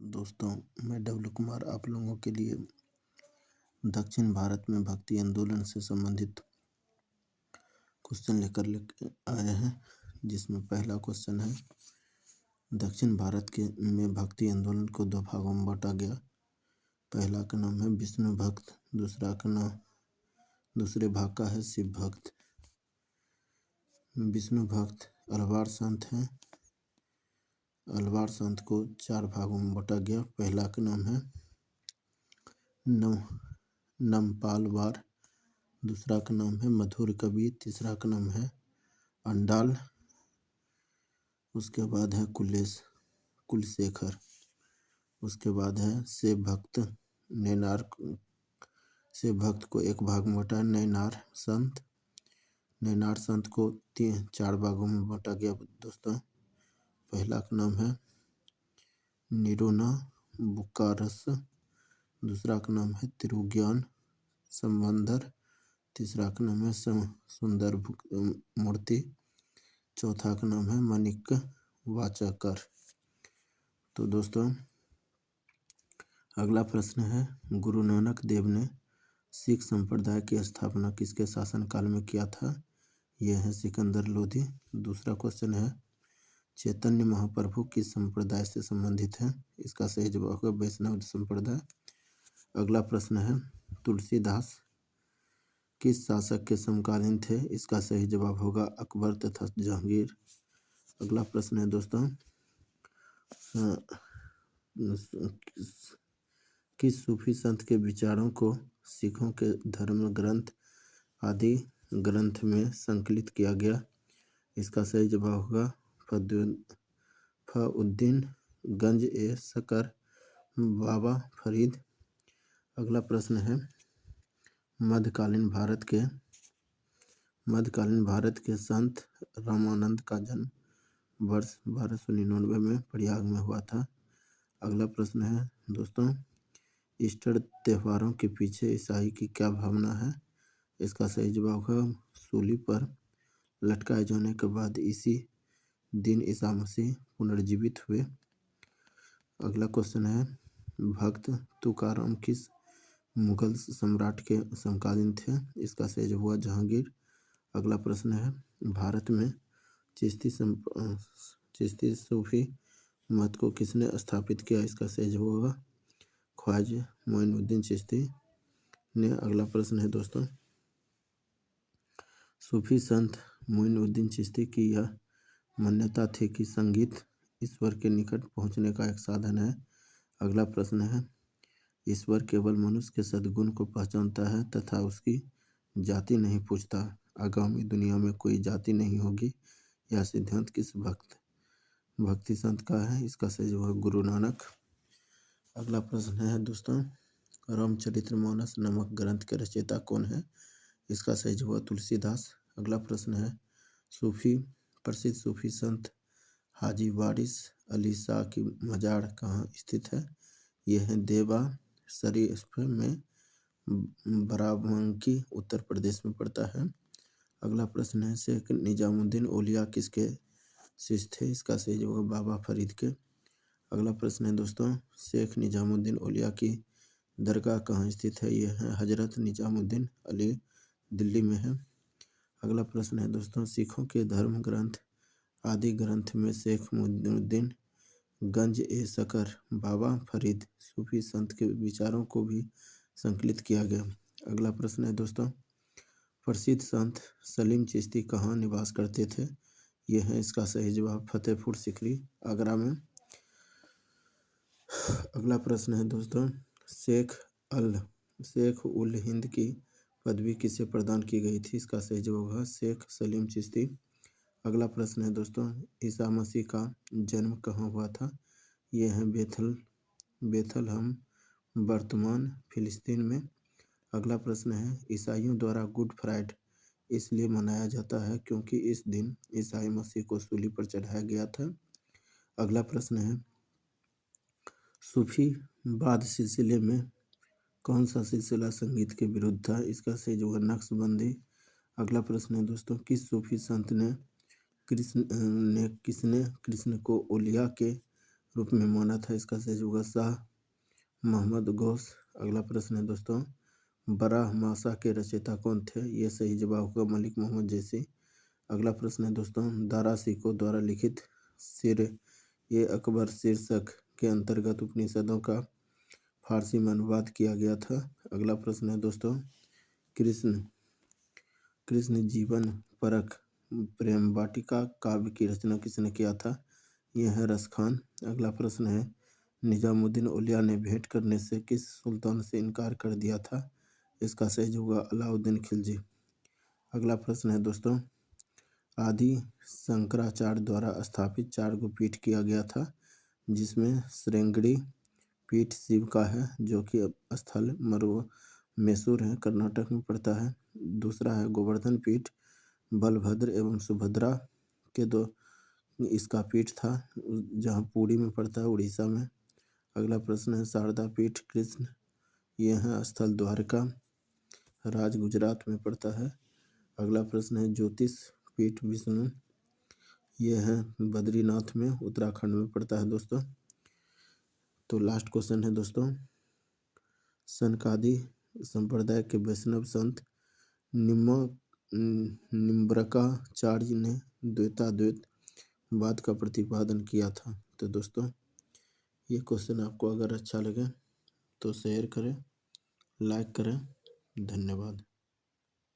दोस्तों, मैं डब्लू कुमार आप लोगों के लिए दक्षिण भारत में भक्ति आंदोलन से संबंधित क्वेश्चन लेकर आए हैं। जिसमें पहला क्वेश्चन है, दक्षिण भारत के में भक्ति आंदोलन को दो भागों में बांटा गया। पहला का नाम है विष्णु भक्त, दूसरे भाग का है शिव भक्त। विष्णु भक्त अलवार संत हैं। अलवार संत को चार भागों में बांटा गया। पहला का नाम है नमपालवार, दूसरा का नाम है मधुर कवि, तीसरा का नाम है अंडाल, उसके बाद है कुलशेखर, उसके बाद है शिव भक्त। शिव भक्त को एक भाग में बांटा नैनार संत को चार भागों में बांटा गया। दोस्तों, पहला का नाम है निरोना बुक्कारस, दूसरा का नाम है तिरुज्ञान संबंधर, तीसरा का नाम है सुंदर मूर्ति, चौथा का नाम है माणिक वाचकर। तो दोस्तों, अगला प्रश्न है, गुरु नानक देव ने सिख संप्रदाय की स्थापना किसके शासनकाल में किया था? यह है सिकंदर लोधी। दूसरा क्वेश्चन है, चैतन्य महाप्रभु किस संप्रदाय से संबंधित है? इसका सही जवाब है वैष्णव संप्रदाय। अगला प्रश्न है, तुलसीदास किस शासक के समकालीन थे? इसका सही जवाब होगा अकबर तथा जहांगीर। अगला प्रश्न है दोस्तों, किस सूफी संत के विचारों को सिखों के धर्म ग्रंथ आदि ग्रंथ में संकलित किया गया? इसका सही जवाब होगा फउद्दीन गंज ए सकर बाबा फरीद। अगला प्रश्न है, मध्यकालीन भारत के संत रामानंद का जन्म वर्ष 1299 में प्रयाग में हुआ था। अगला प्रश्न है दोस्तों, ईस्टर त्योहारों के पीछे ईसाई की क्या भावना है? इसका सही जवाब है सूली पर लटकाए जाने के बाद इसी दिन ईसा मसीह पुनर्जीवित हुए। अगला क्वेश्चन है, भक्त तुकाराम किस मुगल सम्राट के समकालीन थे? इसका सही जवाब हुआ जहांगीर। अगला प्रश्न है, भारत में चिश्ती सूफी मत को किसने स्थापित किया? इसका सही जवाब होगा ख्वाजा मोइनुद्दीन चिश्ती ने। अगला प्रश्न है दोस्तों, सूफी संत मोइनुद्दीन चिश्ती की यह मान्यता थी कि संगीत ईश्वर के निकट पहुंचने का एक साधन है। अगला प्रश्न है, ईश्वर केवल मनुष्य के सद्गुण को पहचानता है तथा उसकी जाति नहीं पूछता। आगामी दुनिया में कोई जाति नहीं होगी। यह सिद्धांत किस भक्ति संत का है? इसका सही जवाब गुरु नानक। अगला प्रश्न है दोस्तों, रामचरितमानस नामक ग्रंथ के रचयिता कौन है? इसका सही जवाब तुलसीदास। अगला प्रश्न है, प्रसिद्ध सूफी संत हाजी वारिस अली शाह की मजार कहाँ स्थित है? यह है देवा शरीफ में, बाराबंकी उत्तर प्रदेश में पड़ता है। अगला प्रश्न है, शेख निजामुद्दीन औलिया किसके शिष्य थे? इसका सही जवाब बाबा फरीद के। अगला प्रश्न है दोस्तों, शेख निजामुद्दीन औलिया की दरगाह कहाँ स्थित है? यह है हजरत निजामुद्दीन अली, दिल्ली में है। अगला प्रश्न है दोस्तों, सिखों के धर्म ग्रंथ आदि ग्रंथ में शेख मुइनुद्दीन गंज ए सकर बाबा फरीद सूफी संत के विचारों को भी संकलित किया गया। अगला प्रश्न है दोस्तों, प्रसिद्ध संत सलीम चिश्ती कहाँ निवास करते थे? यह है इसका सही जवाब फतेहपुर सीकरी, आगरा में। अगला प्रश्न है दोस्तों, शेख उल हिंद की पदवी किसे प्रदान की गई थी? इसका सही जवाब है शेख सलीम चिश्ती। अगला प्रश्न है दोस्तों, ईसा मसीह का जन्म कहाँ हुआ था? यह है बेथलहम, वर्तमान फिलिस्तीन में। अगला प्रश्न है, ईसाइयों द्वारा गुड फ्राइडे इसलिए मनाया जाता है क्योंकि इस दिन ईसा मसीह को सूली पर चढ़ाया गया था। अगला प्रश्न है, सूफीवाद सिलसिले में कौन सा सिलसिला संगीत के विरुद्ध था? इसका सही जवाब नक्शबंदी। अगला प्रश्न है दोस्तों, किस सूफी संत ने किसने कृष्ण को औलिया के रूप में माना था। इसका सही होगा शाह मोहम्मद गौस। अगला प्रश्न है दोस्तों, बराह मासा के रचयिता कौन थे? ये सही जवाब होगा मलिक मोहम्मद जैसी। अगला प्रश्न है दोस्तों, दारा सिको द्वारा लिखित सिर ए अकबर शीर्षक के अंतर्गत उपनिषदों का फारसी में अनुवाद किया गया था। अगला प्रश्न है दोस्तों, कृष्ण कृष्ण जीवन परक प्रेम वाटिका काव्य की रचना किसने किया था? यह है रसखान। अगला प्रश्न है, निजामुद्दीन औलिया ने भेंट करने से किस सुल्तान से इनकार कर दिया था? इसका सही होगा अलाउद्दीन खिलजी। अगला प्रश्न है दोस्तों, आदि शंकराचार्य द्वारा स्थापित 4 गो पीठ किया गया था, जिसमें श्रृंगेरी पीठ शिव का है, जो कि स्थल मैसूर है, कर्नाटक में पड़ता है। दूसरा है गोवर्धन पीठ, बलभद्र एवं सुभद्रा के दो इसका पीठ था, जहाँ पुरी में पड़ता है, उड़ीसा में। अगला प्रश्न है शारदा पीठ कृष्ण, यह है स्थल द्वारका, राज गुजरात में पड़ता है। अगला प्रश्न है ज्योतिष पीठ विष्णु, यह है बद्रीनाथ में, उत्तराखंड में पड़ता है दोस्तों। तो लास्ट क्वेश्चन है दोस्तों, सनकादि संप्रदाय के वैष्णव संत निम्बरकाचार्य ने द्वैताद्वैत वाद का प्रतिपादन किया था। तो दोस्तों ये क्वेश्चन आपको अगर अच्छा लगे तो शेयर करें, लाइक करें। धन्यवाद।